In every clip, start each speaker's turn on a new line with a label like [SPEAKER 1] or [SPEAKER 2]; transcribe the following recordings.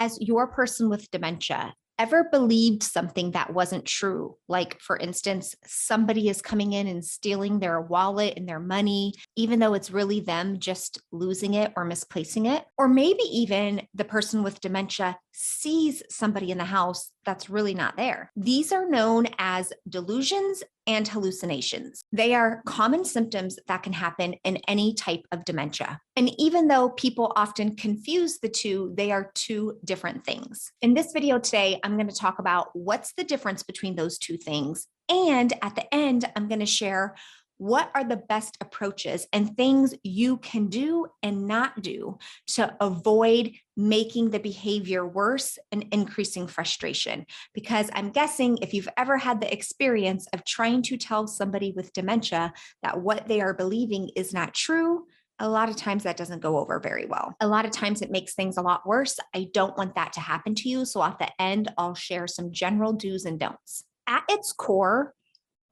[SPEAKER 1] Has your person with dementia ever believed something that wasn't true? Like, for instance, somebody is coming in and stealing their wallet and their money, even though it's really them just losing it or misplacing it. Or maybe even the person with dementia sees somebody in the house that's really not there. These are known as delusions and hallucinations. They are common symptoms that can happen in any type of dementia. And even though people often confuse the two, they are two different things. In this video today, I'm going to talk about what's the difference between those two things. And at the end, I'm going to share what are the best approaches and things you can do and not do to avoid making the behavior worse and increasing frustration. Because I'm guessing if you've ever had the experience of trying to tell somebody with dementia that what they are believing is not true, a lot of times that doesn't go over very well. A lot of times it makes things a lot worse. I don't want that to happen to you. So at the end, I'll share some general do's and don'ts. At its core,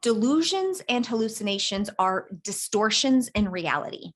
[SPEAKER 1] delusions and hallucinations are distortions in reality.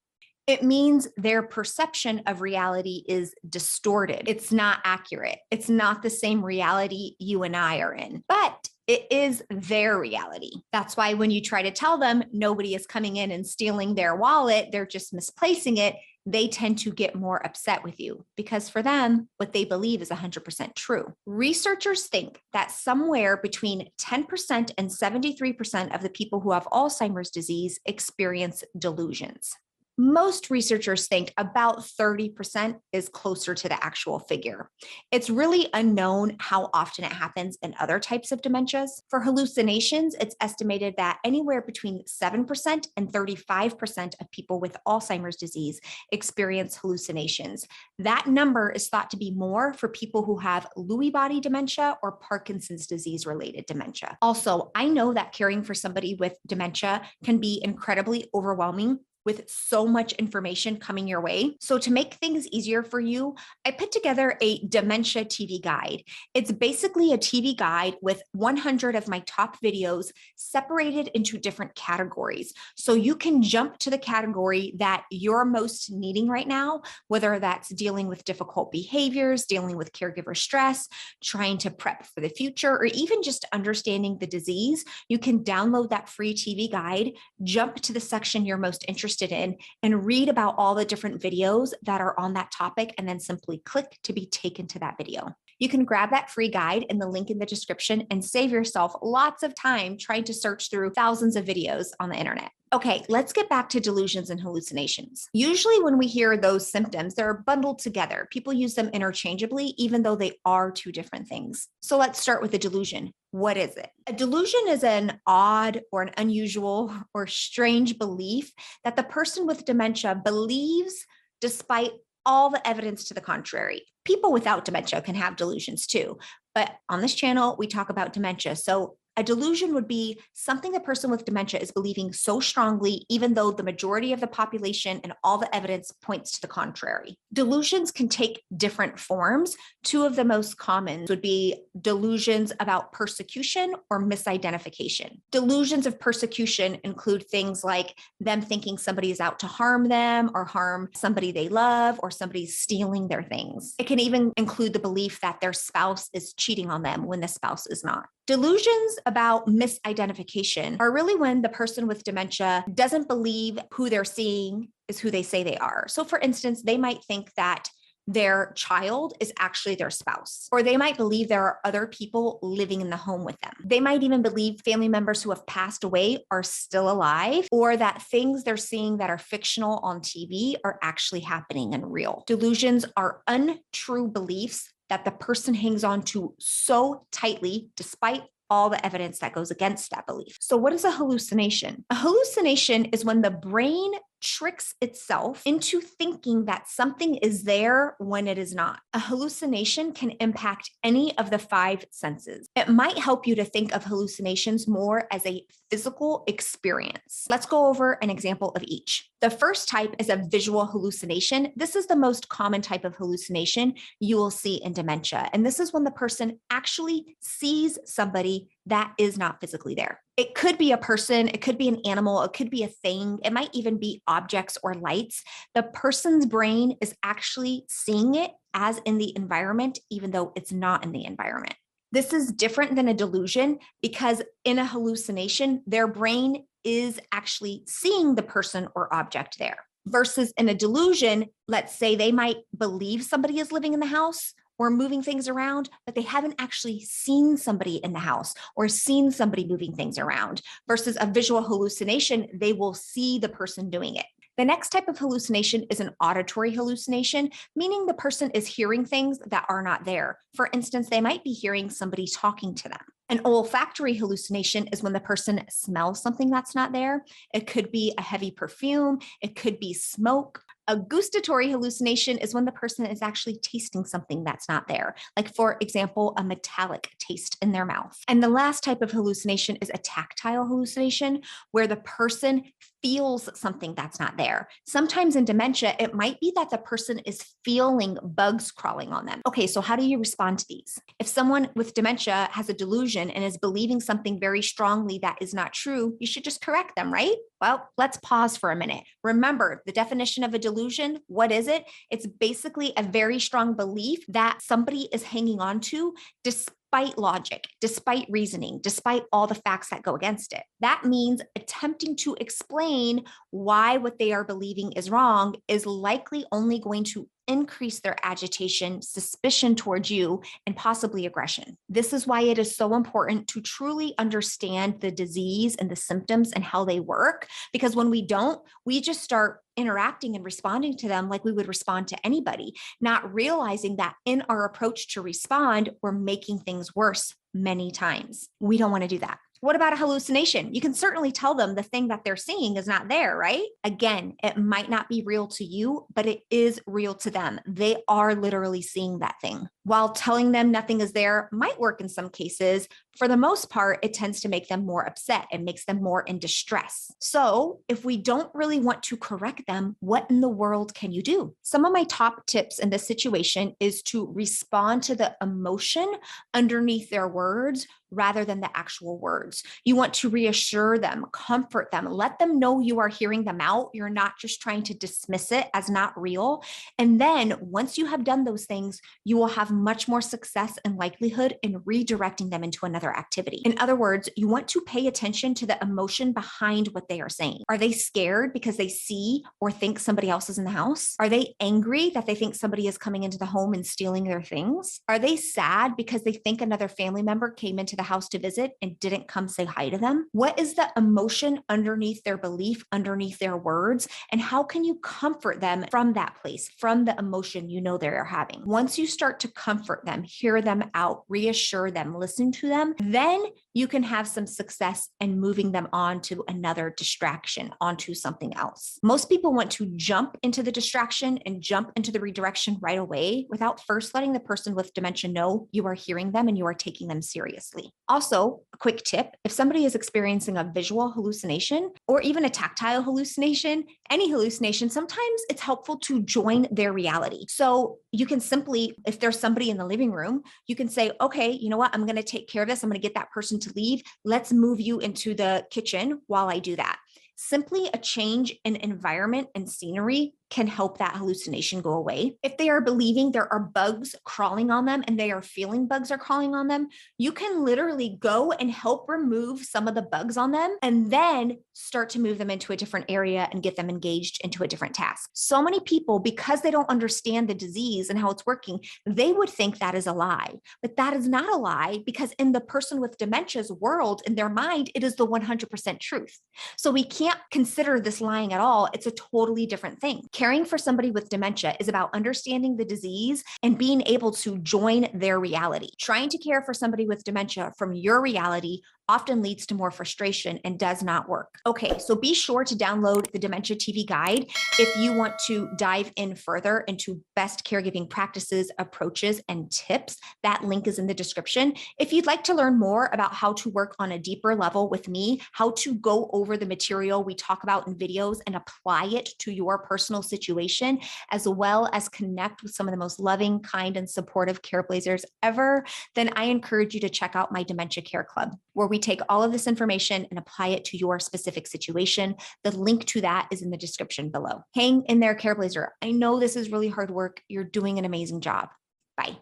[SPEAKER 1] It means their perception of reality is distorted. It's not accurate. It's not the same reality you and I are in, but it is their reality. That's why when you try to tell them nobody is coming in and stealing their wallet, they're just misplacing it, they tend to get more upset with you because for them, what they believe is 100% true. Researchers think that somewhere between 10% and 73% of the people who have Alzheimer's disease experience delusions. Most researchers think about 30% is closer to the actual figure. It's really unknown how often it happens in other types of dementias. For hallucinations, it's estimated that anywhere between 7% and 35% of people with Alzheimer's disease experience hallucinations. That number is thought to be more for people who have Lewy body dementia or Parkinson's disease related dementia. Also, I know that caring for somebody with dementia can be incredibly overwhelming with so much information coming your way. So to make things easier for you, I put together a Dementia TV guide. It's basically a TV guide with 100 of my top videos separated into different categories. So you can jump to the category that you're most needing right now, whether that's dealing with difficult behaviors, dealing with caregiver stress, trying to prep for the future, or even just understanding the disease. You can download that free TV guide, jump to the section you're most interested in and read about all the different videos that are on that topic and then simply click to be taken to that video. You can grab that free guide in the link in the description and save yourself lots of time trying to search through thousands of videos on the internet. Okay, let's get back to delusions and hallucinations. Usually when we hear those symptoms, they're bundled together. People use them interchangeably, even though they are two different things. So let's start with a delusion. What is it? A delusion is an odd or an unusual or strange belief that the person with dementia believes despite all the evidence to the contrary. People without dementia can have delusions too, but on this channel, we talk about dementia. So a delusion would be something the person with dementia is believing so strongly, even though the majority of the population and all the evidence points to the contrary. Delusions can take different forms. Two of the most common would be delusions about persecution or misidentification. Delusions of persecution include things like them thinking somebody is out to harm them or harm somebody they love or somebody's stealing their things. It can even include the belief that their spouse is cheating on them when the spouse is not. Delusions about misidentification are really when the person with dementia doesn't believe who they're seeing is who they say they are. So for instance, they might think that their child is actually their spouse, or they might believe there are other people living in the home with them. They might even believe family members who have passed away are still alive, or that things they're seeing that are fictional on TV are actually happening and real. Delusions are untrue beliefs that the person hangs on to so tightly despite all the evidence that goes against that belief. So what is a hallucination? A hallucination is when the brain tricks itself into thinking that something is there when it is not. A hallucination can impact any of the five senses. It might help you to think of hallucinations more as a physical experience. Let's go over an example of each. The first type is a visual hallucination. This is the most common type of hallucination you will see in dementia. And this is when the person actually sees somebody that is not physically there. It could be a person, it could be an animal, it could be a thing, it might even be objects or lights. The person's brain is actually seeing it as in the environment, even though it's not in the environment. This is different than a delusion because in a hallucination, their brain is actually seeing the person or object there. Versus in a delusion, let's say they might believe somebody is living in the house or moving things around, but they haven't actually seen somebody in the house or seen somebody moving things around. Versus a visual hallucination, they will see the person doing it. The next type of hallucination is an auditory hallucination, meaning the person is hearing things that are not there. For instance, they might be hearing somebody talking to them. An olfactory hallucination is when the person smells something that's not there. It could be a heavy perfume. It could be smoke. A gustatory hallucination is when the person is actually tasting something that's not there. Like, for example, a metallic taste in their mouth. And the last type of hallucination is a tactile hallucination, where the person feels something that's not there. Sometimes in dementia, it might be that the person is feeling bugs crawling on them. Okay, so how do you respond to these? If someone with dementia has a delusion and is believing something very strongly that is not true, you should just correct them, right? Well, let's pause for a minute. Remember, the definition of a delusion, what is it? It's basically a very strong belief that somebody is hanging on to despite logic, despite reasoning, despite all the facts that go against it. That means attempting to explain why what they are believing is wrong is likely only going to increase their agitation, suspicion towards you, and possibly aggression. This is why it is so important to truly understand the disease and the symptoms and how they work, because when we don't, we just start interacting and responding to them like we would respond to anybody, not realizing that in our approach to respond, we're making things worse many times. We don't want to do that. What about a hallucination? You can certainly tell them the thing that they're seeing is not there, right? Again, it might not be real to you, but it is real to them. They are literally seeing that thing. While telling them nothing is there might work in some cases, for the most part, it tends to make them more upset. It makes them more in distress. So if we don't really want to correct them, what in the world can you do? Some of my top tips in this situation is to respond to the emotion underneath their words rather than the actual words. You want to reassure them, comfort them, let them know you are hearing them out. You're not just trying to dismiss it as not real. And then once you have done those things, you will have much more success and likelihood in redirecting them into another activity. In other words, you want to pay attention to the emotion behind what they are saying. Are they scared because they see or think somebody else is in the house? Are they angry that they think somebody is coming into the home and stealing their things? Are they sad because they think another family member came into the house to visit and didn't come say hi to them? What is the emotion underneath their belief, underneath their words? And how can you comfort them from that place, from the emotion you know they're having? Once you start to comfort them, hear them out, reassure them, listen to them, then you can have some success in moving them on to another distraction, onto something else. Most people want to jump into the distraction and jump into the redirection right away without first letting the person with dementia know you are hearing them and you are taking them seriously. Also, a quick tip, if somebody is experiencing a visual hallucination or even a tactile hallucination, any hallucination, sometimes it's helpful to join their reality. So you can simply, if there's somebody in the living room, you can say, okay, you know what? I'm going to take care of this. I'm going to get that person to leave. Let's move you into the kitchen while I do that. Simply a change in environment and scenery can help that hallucination go away. If they are believing there are bugs crawling on them and they are feeling bugs are crawling on them, you can literally go and help remove some of the bugs on them and then start to move them into a different area and get them engaged into a different task. So many people, because they don't understand the disease and how it's working, they would think that is a lie, but that is not a lie because in the person with dementia's world, in their mind, it is the 100% truth. So we can't consider this lying at all. It's a totally different thing. Caring for somebody with dementia is about understanding the disease and being able to join their reality. Trying to care for somebody with dementia from your reality often leads to more frustration and does not work. Okay, so be sure to download the Dementia TV guide if you want to dive in further into best caregiving practices, approaches, and tips. That link is in the description. If you'd like to learn more about how to work on a deeper level with me, how to go over the material we talk about in videos and apply it to your personal situation, as well as connect with some of the most loving, kind, and supportive Careblazers ever, then I encourage you to check out my Dementia Care Club, where we take all of this information and apply it to your specific situation. The link to that is in the description below. Hang in there, Careblazer. I know this is really hard work. You're doing an amazing job. Bye.